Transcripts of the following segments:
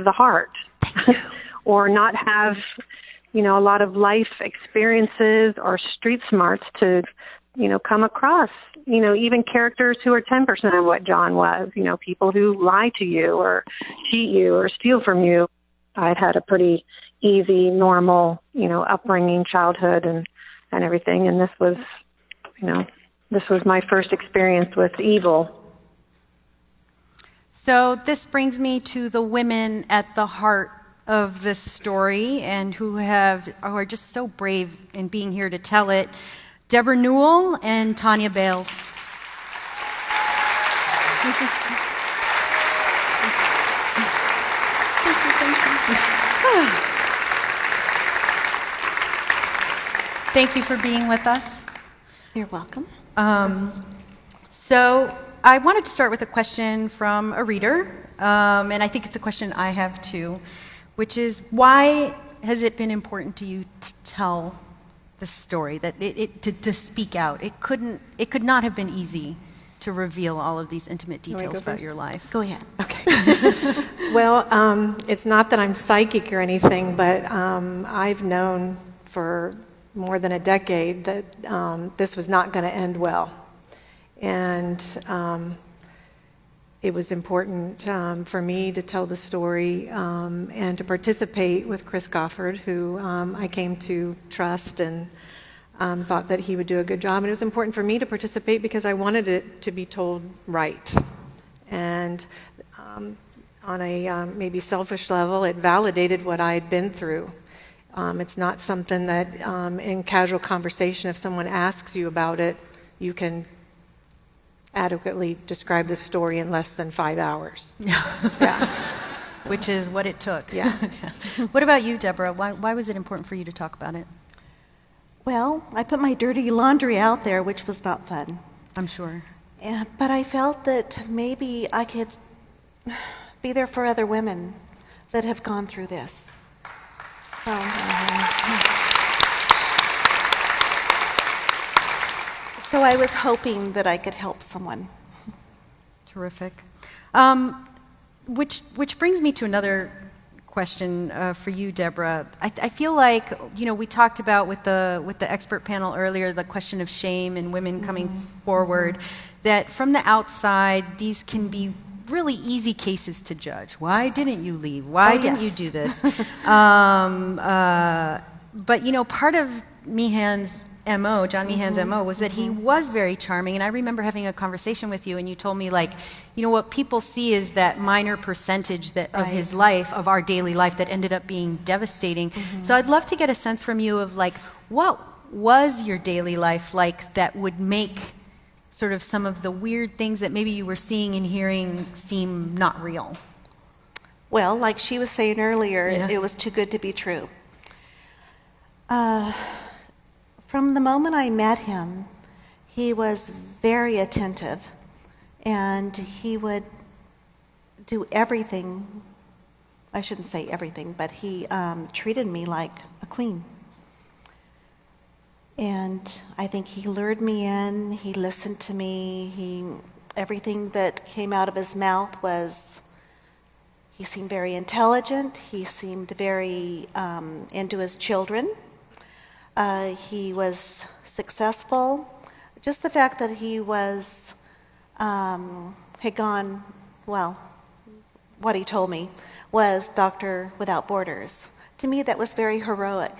the heart or not have, a lot of life experiences or street smarts to, come across, even characters who are 10% of what John was, people who lie to you or cheat you or steal from you. I'd had a pretty easy, normal, upbringing, childhood and everything. And this was my first experience with evil. So this brings me to the women at the heart of this story and who are just so brave in being here to tell it. Debra Newell and Tonia Bales. Thank you for being with us. You're welcome. So I wanted to start with a question from a reader, and I think it's a question I have too, which is, why has it been important to you to tell the story, that to speak out? It could not have been easy to reveal all of these intimate details about your life. Go ahead. Okay. Well, it's not that I'm psychic or anything, but I've known for more than a decade that this was not going to end well. And it was important for me to tell the story and to participate with Chris Goffard, who I came to trust and thought that he would do a good job. And it was important for me to participate because I wanted it to be told right. And on a maybe selfish level, it validated what I had been through. It's not something that in casual conversation, if someone asks you about it, you can adequately describe the story in less than 5 hours. Yeah. Which is what it took. Yeah. What about you, Debra? Why was it important for you to talk about it? Well, I put my dirty laundry out there, which was not fun. I'm sure. Yeah, but I felt that maybe I could be there for other women that have gone through this. So I was hoping that I could help someone. Terrific. Which brings me to another question for you, Debra. I feel like, we talked about with the expert panel earlier, the question of shame and women coming forward, that from the outside, these can be really easy cases to judge. Why didn't you leave? Why didn't you do this? But, part of Meehan's MO, John Meehan's MO, was that he was very charming. And I remember having a conversation with you, and you told me, what people see is that minor percentage of his life, of our daily life, that ended up being devastating. So I'd love to get a sense from you of, what was your daily life like that would make sort of some of the weird things that maybe you were seeing and hearing seem not real? Well, like she was saying earlier, it was too good to be true. From the moment I met him, he was very attentive, and he would do everything. I shouldn't say everything, but he treated me like a queen. And I think he lured me in, he listened to me, everything that came out of his mouth he seemed very intelligent, he seemed very into his children. He was successful. Just the fact that he had gone, what he told me was Doctor Without Borders. To me, that was very heroic.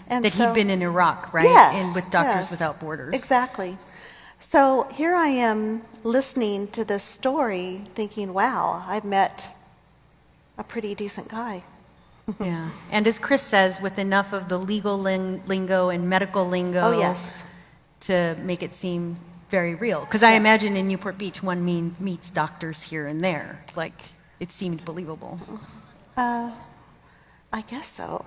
And that he'd been in Iraq, right? Yes, with Doctors Without Borders. Exactly. So here I am listening to this story thinking, wow, I've met a pretty decent guy. Yeah. And as Chris says, with enough of the legal lingo and medical lingo to make it seem very real. Because I imagine in Newport Beach one meets doctors here and there. It seemed believable. I guess so.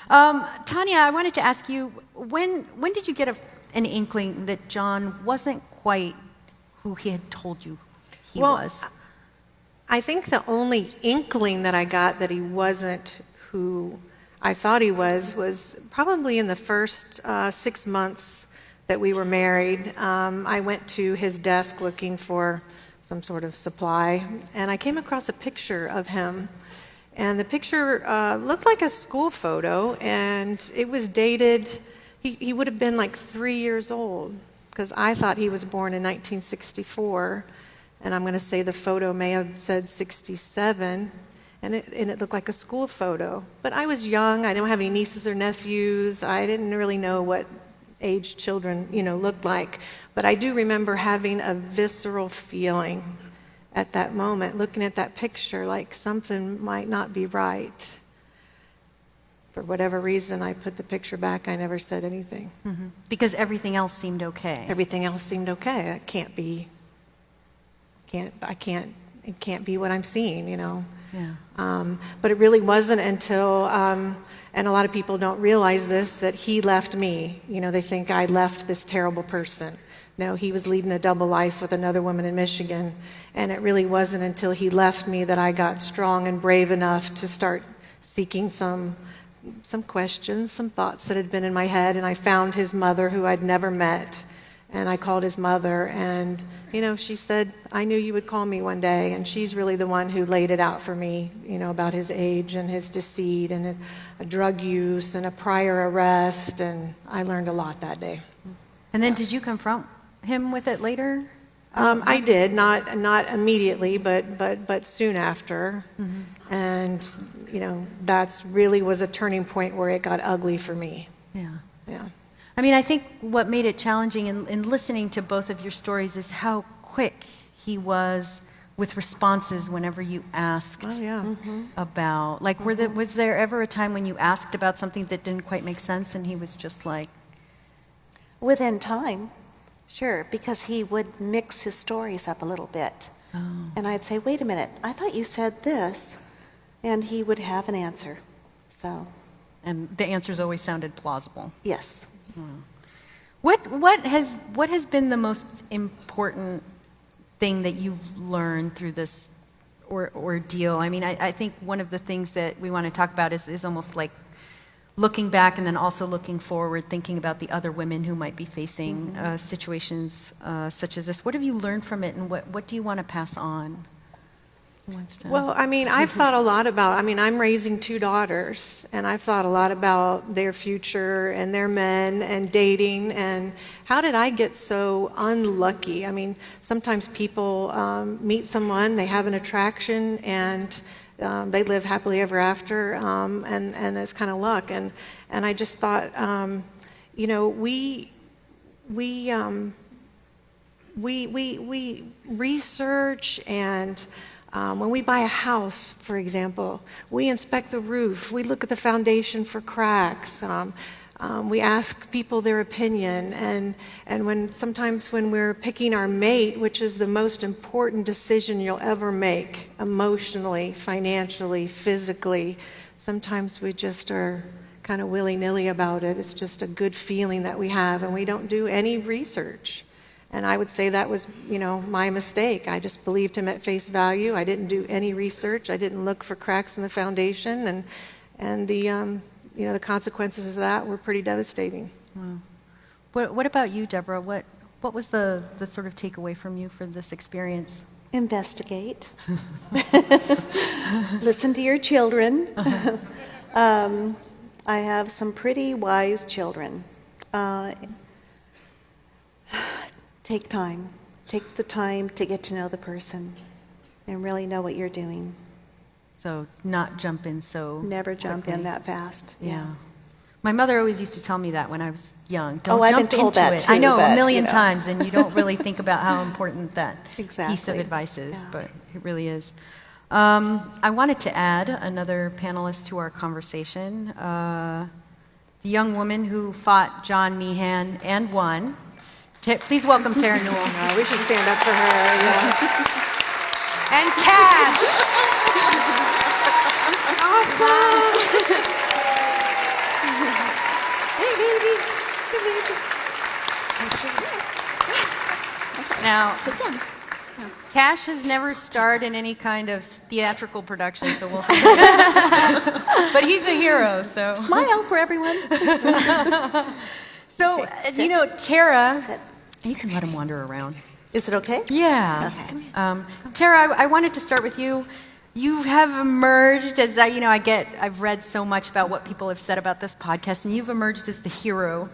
Tonia, I wanted to ask you, when did you get an inkling that John wasn't quite who he had told you he was? I think the only inkling that I got that he wasn't who I thought he was probably in the first 6 months that we were married. I went to his desk looking for some sort of supply, and I came across a picture of him. And the picture looked like a school photo, and it was dated, he would have been like 3 years old, because I thought he was born in 1964, and I'm going to say the photo may have said 67, and it looked like a school photo. But I was young, I didn't have any nieces or nephews, I didn't really know what age children, looked like. But I do remember having a visceral feeling at that moment, looking at that picture like something might not be right. For whatever reason, I put the picture back. I never said anything. Mm-hmm. Because everything else seemed okay. Everything else seemed okay. It can't be what I'm seeing, Yeah. But it really wasn't until, and a lot of people don't realize this, that he left me. They think I left this terrible person. No, he was leading a double life with another woman in Michigan, and it really wasn't until he left me that I got strong and brave enough to start seeking some questions, some thoughts that had been in my head, and I found his mother, who I'd never met, and I called his mother, and she said, I knew you would call me one day, and she's really the one who laid it out for me, about his age and his deceit and a drug use and a prior arrest, and I learned a lot that day. And then did you confront him with it later? I did, not immediately, but soon after. Mm-hmm. And, that's really was a turning point where it got ugly for me. Yeah. Yeah. I mean, I think what made it challenging in listening to both of your stories is how quick he was with responses whenever you asked about, like, was there ever a time when you asked about something that didn't quite make sense and he was just like... Within time. Sure, because he would mix his stories up a little bit. Oh. And I'd say, wait a minute, I thought you said this. And he would have an answer. So. And the answers always sounded plausible. Yes. Hmm. What has been the most important thing that you've learned through this ordeal? I mean, I think one of the things that we want to talk about is almost like looking back and then also looking forward, thinking about the other women who might be facing situations such as this. What have you learned from it, and what do you want to pass on? Well, I mean, I've thought a lot about, I'm raising 2 daughters, and I've thought a lot about their future and their men and dating, and how did I get so unlucky? I mean, sometimes people meet someone, they have an attraction, and they live happily ever after, and it's kind of luck. And I just thought, we research, and when we buy a house, for example, we inspect the roof, we look at the foundation for cracks, we ask people their opinion, and sometimes when we're picking our mate, which is the most important decision you'll ever make, emotionally, financially, physically, sometimes we just are kind of willy-nilly about it. It's just a good feeling that we have, and we don't do any research. And I would say that was, my mistake. I just believed him at face value. I didn't do any research. I didn't look for cracks in the foundation, and the consequences of that were pretty devastating. Wow. What about you, Debra? What was the sort of takeaway from you for this experience? Investigate. Listen to your children. I have some pretty wise children. Take time. Take the time to get to know the person and really know what you're doing. So not jump in Never jump in that fast. Yeah. My mother always used to tell me that when I was young. Don't I've jump been told into that it. too, I know, but, a million times, and you don't really think about how important that exactly. piece of advice is, but it really is. I wanted to add another panelist to our conversation, the young woman who fought John Meehan and won. Please welcome Terra Newell. No, we should stand up for her. Yeah. And Cash. Awesome. Hey, baby. Hey, baby. Now, Sit down. Cash has never starred in any kind of theatrical production, so we'll see. But he's a hero, so. Smile for everyone. So, Okay, Terra, Sit. you can let him wander around. Is it okay? Yeah. Okay. Terra, I wanted to start with you. You have emerged as I've read so much about what people have said about this podcast, and you've emerged as the hero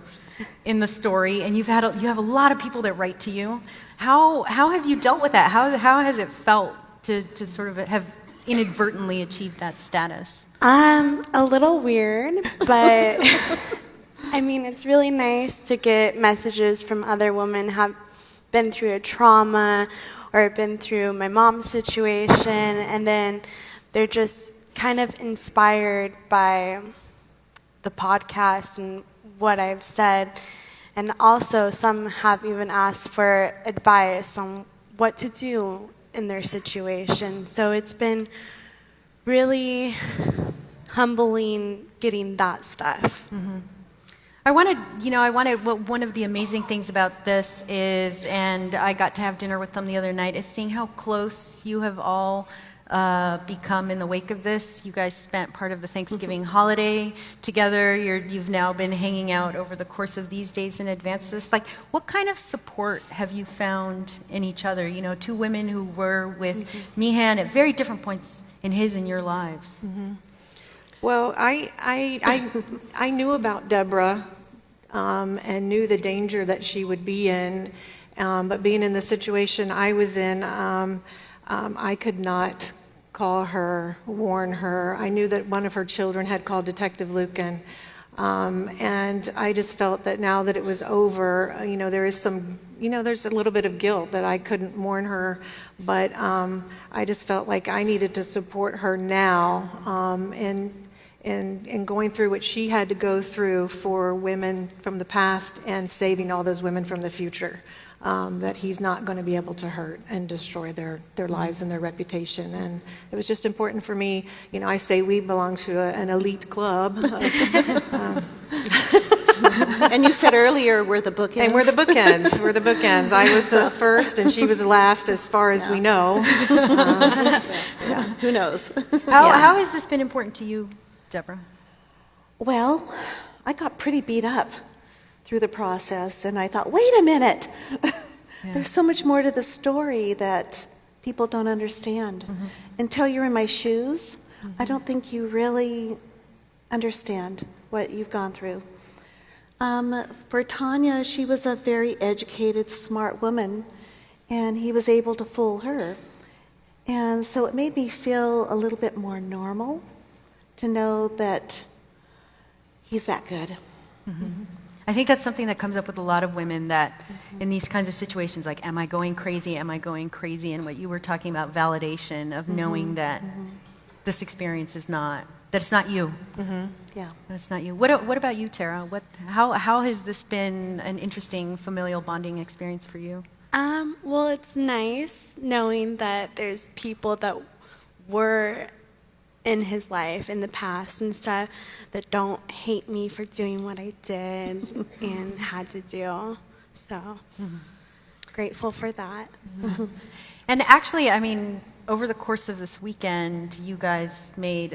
in the story, and you have a lot of people that write to you. How have you dealt with that? How has it felt to sort of have inadvertently achieved that status? A little weird, but I mean, it's really nice to get messages from other women who have been through a trauma or been through my mom's situation, and then they're just kind of inspired by the podcast and what I've said. And also some have even asked for advice on what to do in their situation. So it's been really humbling getting that stuff. Mm-hmm. One of the amazing things about this is, and I got to have dinner with them the other night, is seeing how close you have all become in the wake of this. You guys spent part of the Thanksgiving holiday together. You've now been hanging out over the course of these days in advance of this. Like, what kind of support have you found in each other? You know, two women who were with Meehan at very different points in his and your lives. Mm-hmm. Well, I knew about Debra and knew the danger that she would be in, but being in the situation I was in, I could not call her, warn her. I knew that one of her children had called Detective Lucan, and I just felt that now that it was over, there's a little bit of guilt that I couldn't warn her, but I just felt like I needed to support her now, and going through what she had to go through for women from the past and saving all those women from the future. That he's not going to be able to hurt and destroy their lives and their reputation. And it was just important for me. I say we belong to an elite club. And you said earlier we're the bookends. And we're the bookends. We're the bookends. I was the first and she was the last as far as we know. Who knows? How has this been important to you, Debra? Well, I got pretty beat up through the process, and I thought, wait a minute, there's so much more to the story that people don't understand. Mm-hmm. Until you're in my shoes, I don't think you really understand what you've gone through. For Tonia, she was a very educated, smart woman, and he was able to fool her. And so it made me feel a little bit more normal to know that he's that good. Mm-hmm. I think that's something that comes up with a lot of women, that in these kinds of situations, like, am I going crazy? Am I going crazy? And what you were talking about, validation of knowing that this experience is not, that it's not you. Mm-hmm. Yeah. That it's not you. What about you, Terra? How has this been an interesting familial bonding experience for you? Well, it's nice knowing that there's people that were in his life in the past and stuff that don't hate me for doing what I did and had to do. So grateful for that. And actually, I mean, over the course of this weekend, you guys made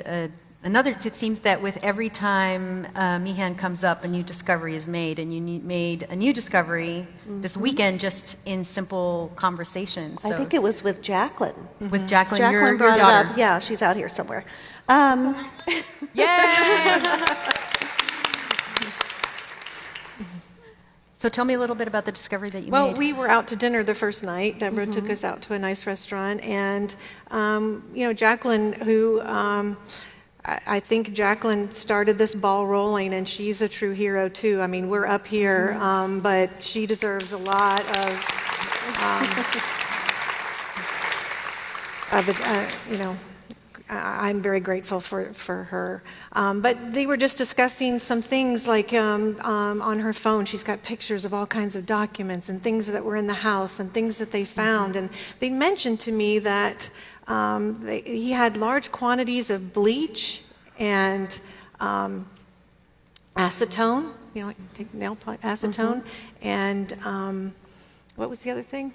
it seems that with every time Meehan comes up, a new discovery is made, and you made a new discovery this weekend just in simple conversations. So, I think it was with Jacqueline. With Jacqueline, Jacqueline your brought daughter. it up. Yeah, she's out here somewhere. Yay! So tell me a little bit about the discovery that you made. Well, we were out to dinner the first night. Debra took us out to a nice restaurant, and Jacqueline, who I think Jacqueline started this ball rolling, and she's a true hero too. I mean, we're up here, but she deserves a lot of I'm very grateful for her. But they were just discussing some things, like on her phone, she's got pictures of all kinds of documents and things that were in the house and things that they found. And they mentioned to me that he had large quantities of bleach and acetone, like take nail polish, acetone, and what was the other thing?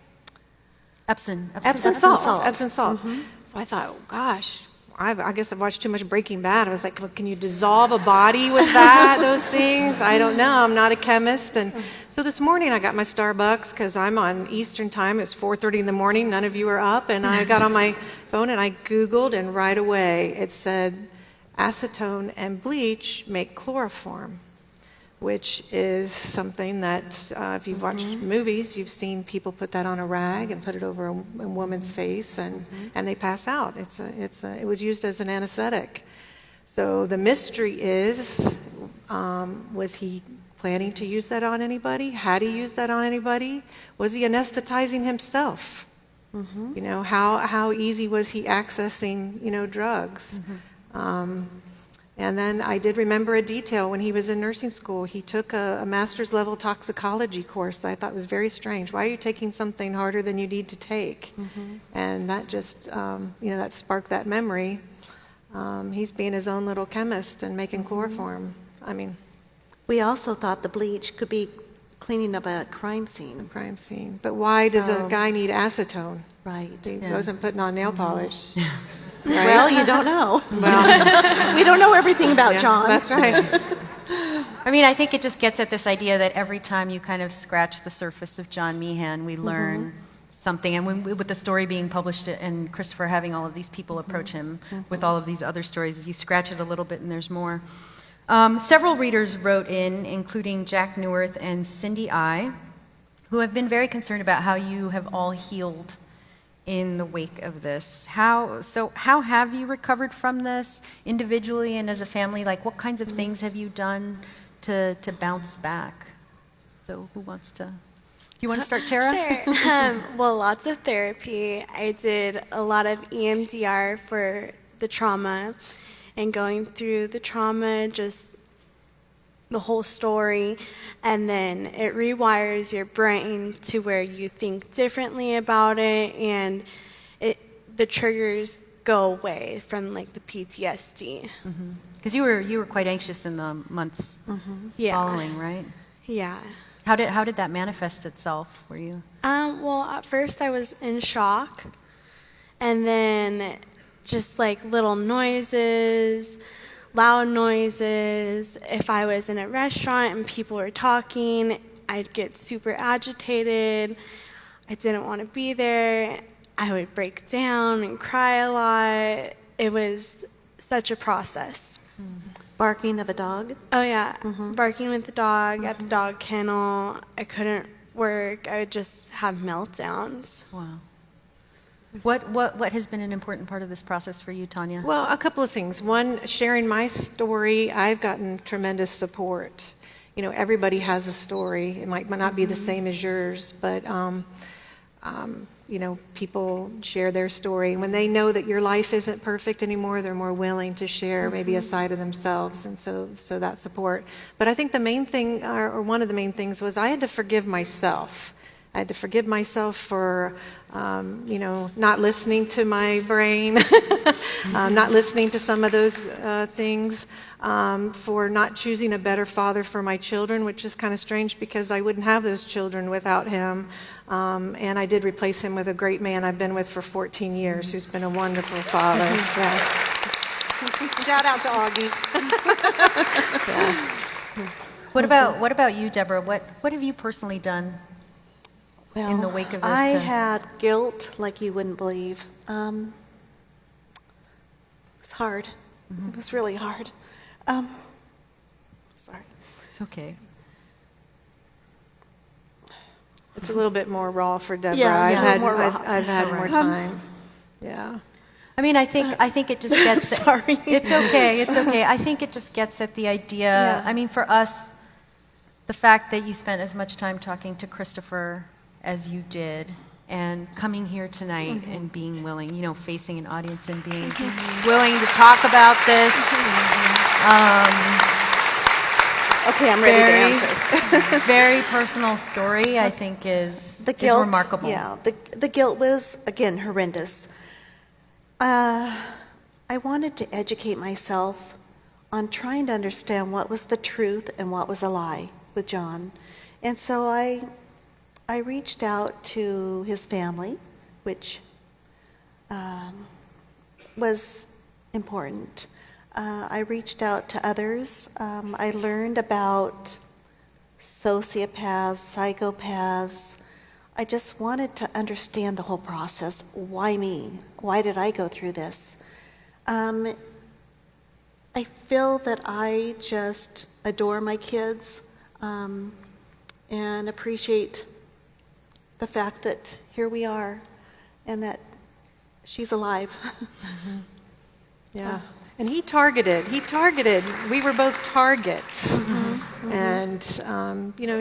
Epsom Epsom salt. salt. Epsom salt. So I thought, oh, gosh, I guess I've watched too much Breaking Bad. I was like, well, can you dissolve a body with that, those things? I don't know. I'm not a chemist. And so this morning I got my Starbucks because I'm on Eastern time. It's 4:30 in the morning. None of you are up. And I got on my phone and I Googled, and right away it said acetone and bleach make chloroform, which is something that if you've watched movies, you've seen people put that on a rag and put it over a woman's face, and they pass out. It was used as an anesthetic. So the mystery is, was he planning to use that on anybody? Had he used that on anybody? Was he anesthetizing himself? You know, how easy was he accessing, drugs? And then I did remember a detail when he was in nursing school. He took a master's level toxicology course that I thought was very strange. Why are you taking something harder than you need to take? And that just, that sparked that memory. He's being his own little chemist and making chloroform. I mean, We also thought the bleach could be cleaning up a crime scene. But why does a guy need acetone? Right. He wasn't putting on nail polish. Right? Well, you don't know. Well, We don't know everything about John. That's right. I mean, I think it just gets at this idea that every time you kind of scratch the surface of John Meehan, we learn something. And with the story being published and Christopher having all of these people approach him with all of these other stories, you scratch it a little bit and there's more. Several readers wrote in, including Jack Neuwirth and Cindy I, who have been very concerned about how you have all healed in the wake of this. How have you recovered from this individually and as a family? Like, what kinds of things have you done to bounce back? So who wants to? Do you want to start, Terra? Sure. Well, lots of therapy. I did a lot of EMDR for the trauma and going through the trauma, just the whole story, and then it rewires your brain to where you think differently about it, and the triggers go away from like the PTSD. Because you were quite anxious in the months following, right? Yeah. How did that manifest itself? Were you? Well, at first I was in shock, and then just like little noises, loud noises. If I was in a restaurant and people were talking, I'd get super agitated. I didn't want to be there. I would break down and cry a lot. It was such a process. Barking of a dog? Oh, yeah. Barking with the dog at the dog kennel. I couldn't work. I would just have meltdowns. Wow. What has been an important part of this process for you, Tonia? Well, a couple of things. One, sharing my story, I've gotten tremendous support. Everybody has a story. It might not be the same as yours, but people share their story. When they know that your life isn't perfect anymore, they're more willing to share maybe a side of themselves, and so that support. But I think the main thing, or one of the main things, was I had to forgive myself. I had to forgive myself for, not listening to my brain, not listening to some of those things, for not choosing a better father for my children, which is kind of strange because I wouldn't have those children without him. And I did replace him with a great man I've been with for 14 years, who's been a wonderful father. Yeah. Shout out to Augie. Yeah. What about you, Deborah? What have you personally done? Well, in the wake of this? I had guilt like you wouldn't believe. It was hard. It was really hard. Sorry. It's okay. It's a little bit more raw for Deborah. Yeah, I've had more time. Yeah. I mean, I think it just gets. Sorry. It's okay. It's okay. I think it just gets at the idea. Yeah. I mean, for us, the fact that you spent as much time talking to Christopher as you did, and coming here tonight and being willing, facing an audience and being willing to talk about this. Okay, I'm ready to answer. Very personal story, I think, is remarkable. Yeah, the guilt was, again, horrendous. I wanted to educate myself on trying to understand what was the truth and what was a lie with John. And so I reached out to his family, which was important. I reached out to others. I learned about sociopaths, psychopaths. I just wanted to understand the whole process. Why me? Why did I go through this? I feel that I just adore my kids and appreciate the fact that here we are and that she's alive. Yeah. And he targeted, we were both targets. And,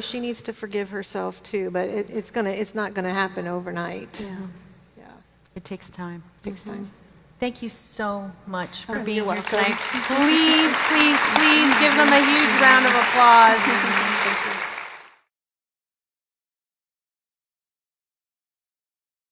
she needs to forgive herself too, but it's not gonna happen overnight. Yeah. It takes time. It takes time. Thank you so much for Oh, being you're here welcome. tonight. Please, please, please give them a huge round of applause.